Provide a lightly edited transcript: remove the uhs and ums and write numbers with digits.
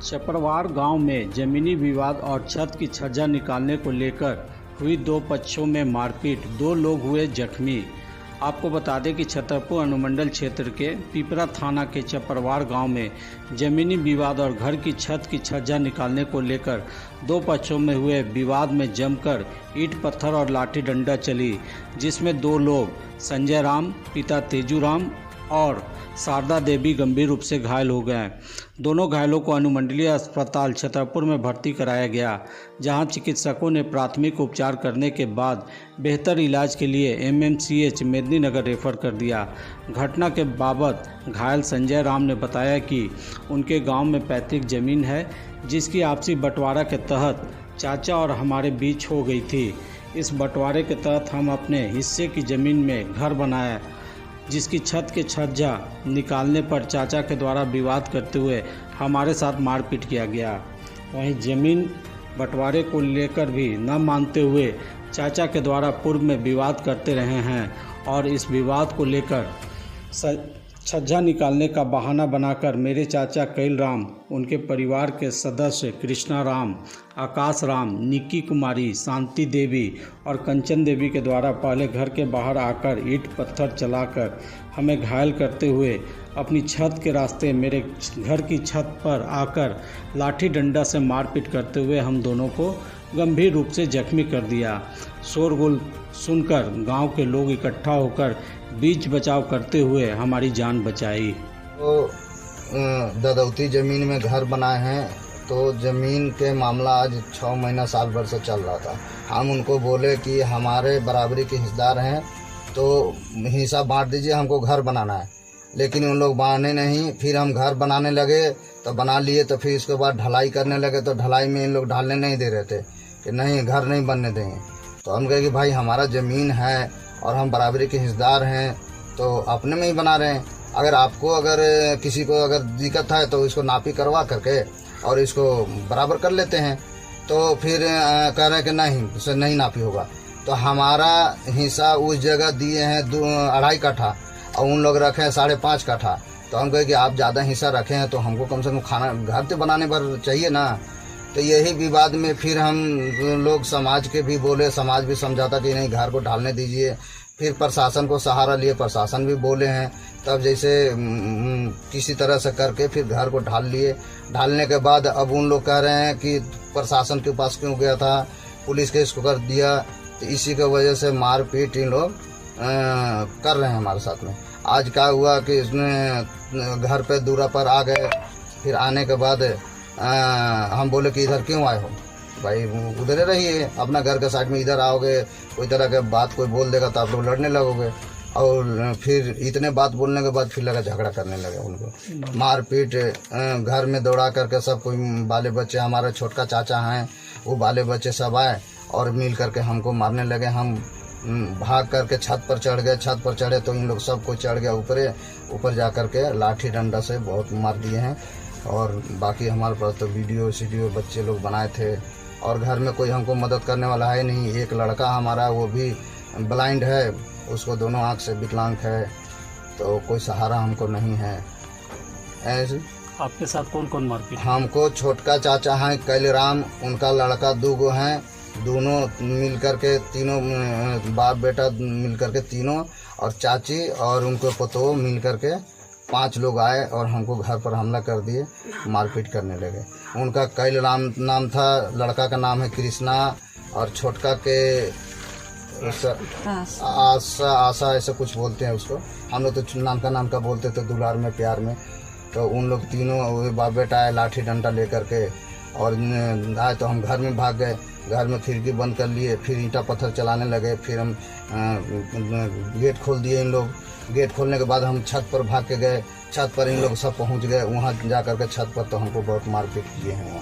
चपरवार गांव में जमीनी विवाद और छत की छज्जा निकालने को लेकर हुई दो पक्षों में मारपीट, 2 लोग हुए जख्मी। आपको बता दें कि छतरपुर अनुमंडल क्षेत्र के पिपरा थाना के चपरवार गांव में जमीनी विवाद और घर की छत की छज्जा निकालने को लेकर 2 पक्षों में हुए विवाद में जमकर ईंट पत्थर और लाठी डंडा चली, जिसमें 2 लोग संजय राम पिता तेजू राम और शारदा देवी गंभीर रूप से घायल हो गए। दोनों घायलों को अनुमंडलीय अस्पताल छतरपुर में भर्ती कराया गया, जहां चिकित्सकों ने प्राथमिक उपचार करने के बाद बेहतर इलाज के लिए एमएमसीएच मेदिनीनगर रेफर कर दिया। घटना के बाबत घायल संजय राम ने बताया कि उनके गांव में पैतृक जमीन है, जिसकी आपसी बंटवारा के तहत चाचा और हमारे बीच हो गई थी। इस बंटवारे के तहत हम अपने हिस्से की ज़मीन में घर बनाया, जिसकी छत के छज्जा निकालने पर चाचा के द्वारा विवाद करते हुए हमारे साथ मारपीट किया गया। वहीं ज़मीन बंटवारे को लेकर भी न मानते हुए चाचा के द्वारा पूर्व में विवाद करते रहे हैं और इस विवाद को लेकर छज्जा निकालने का बहाना बनाकर मेरे चाचा कैल राम, उनके परिवार के सदस्य कृष्णा राम, आकाश राम, निक्की कुमारी, शांति देवी और कंचन देवी के द्वारा पहले घर के बाहर आकर ईंट पत्थर चलाकर हमें घायल करते हुए अपनी छत के रास्ते मेरे घर की छत पर आकर लाठी डंडा से मारपीट करते हुए हम दोनों को गंभीर रूप से जख्मी कर दिया। शोरगुल सुनकर गांव के लोग इकट्ठा होकर बीच बचाव करते हुए हमारी जान बचाई। तो ददौती ज़मीन में घर बनाए हैं, तो ज़मीन के मामला आज 6 महीना साल भर से चल रहा था। हम उनको बोले कि हमारे बराबरी के हिस्सेदार हैं, तो हिस्सा बांट दीजिए, हमको घर बनाना है। लेकिन उन लोग बांटने नहीं। फिर हम घर बनाने लगे तो बना लिए, तो फिर इसके बाद ढलाई करने लगे, तो ढलाई में इन लोग ढालने नहीं दे रहे थे कि नहीं घर नहीं बनने देंगे। तो हम कहे कि भाई हमारा ज़मीन है और हम बराबरी के हिस्सेदार हैं, तो अपने में ही बना रहे हैं। अगर किसी को अगर दिक्कत है तो इसको नापी करवा करके और इसको बराबर कर लेते हैं। तो फिर कह रहे हैं कि नहीं, इससे नहीं नापी होगा। तो हमारा हिस्सा उस जगह दिए हैं 2.5 कट्ठा और उन लोग रखे हैं 5.5 कट्ठा। तो हम कहे कि आप ज़्यादा हिस्सा रखे हैं तो हमको कम से कम खाना घर तो बनाने पर चाहिए ना। तो यही विवाद में फिर हम लोग समाज के भी बोले, समाज भी समझाता कि नहीं घर को ढालने दीजिए। फिर प्रशासन को सहारा लिए, प्रशासन भी बोले हैं। तब जैसे किसी तरह से करके फिर घर को ढाल लिए। ढालने के बाद अब उन लोग कह रहे हैं कि प्रशासन के पास क्यों गया था, पुलिस केस को कर दिया। तो इसी की वजह से मारपीट इन लोग कर रहे हैं हमारे साथ में। आज क्या हुआ कि इसने घर पे दूरा पर आ गए। फिर आने के बाद हम बोले कि इधर क्यों आए हो, भाई उधर ही रहिए, अपना घर के साइड में। इधर आओगे कोई तरह के बात कोई बोल देगा तो आप लोग लड़ने लगोगे। और फिर इतने बात बोलने के बाद फिर लगा झगड़ा करने लगे। उनको मारपीट घर में दौड़ा करके सब कोई बाले बच्चे, हमारे छोटका चाचा हैं वो बाले बच्चे सब आए और मिल करके हमको मारने लगे। हम भाग करके छत पर चढ़ गए। छत पर चढ़े तो इन लोग सब को चढ़ गया ऊपर जा करके लाठी डंडा से बहुत मार दिए हैं। और बाकी हमारे पास तो वीडियो बच्चे लोग बनाए थे और घर में कोई हमको मदद करने वाला है नहीं। एक लड़का हमारा वो भी ब्लाइंड है, उसको दोनों आँख से विकलांग है, तो कोई सहारा हमको नहीं है। ऐसे आपके साथ कौन कौन मारपीट? हमको छोटका चाचा हैं कैल राम, उनका लड़का 2 हैं, दोनों मिल करके तीनों बाप बेटा मिल करके तीनों, और चाची और उनको पतोह मिल करके 5 लोग आए और हमको घर पर हमला कर दिए, मारपीट करने लगे। उनका कैल राम नाम था, लड़का का नाम है कृष्णा और छोटका के आशा ऐसा कुछ बोलते हैं उसको। हम लोग तो नाम का बोलते थे दुलार में प्यार में। तो उन लोग तीनों बाप बेटा आए लाठी डंडा लेकर के और आए तो हम घर में भाग गए। घर में खिड़की बंद कर लिए, फिर ईंटा पत्थर चलाने लगे। फिर हम गेट खोल दिए इन लोग। गेट खोलने के बाद हम छत पर भाग के गए। छत पर इन लोग सब पहुंच गए। वहां जा करके छत पर तो हमको बहुत मारपीट किए हैं वहाँ।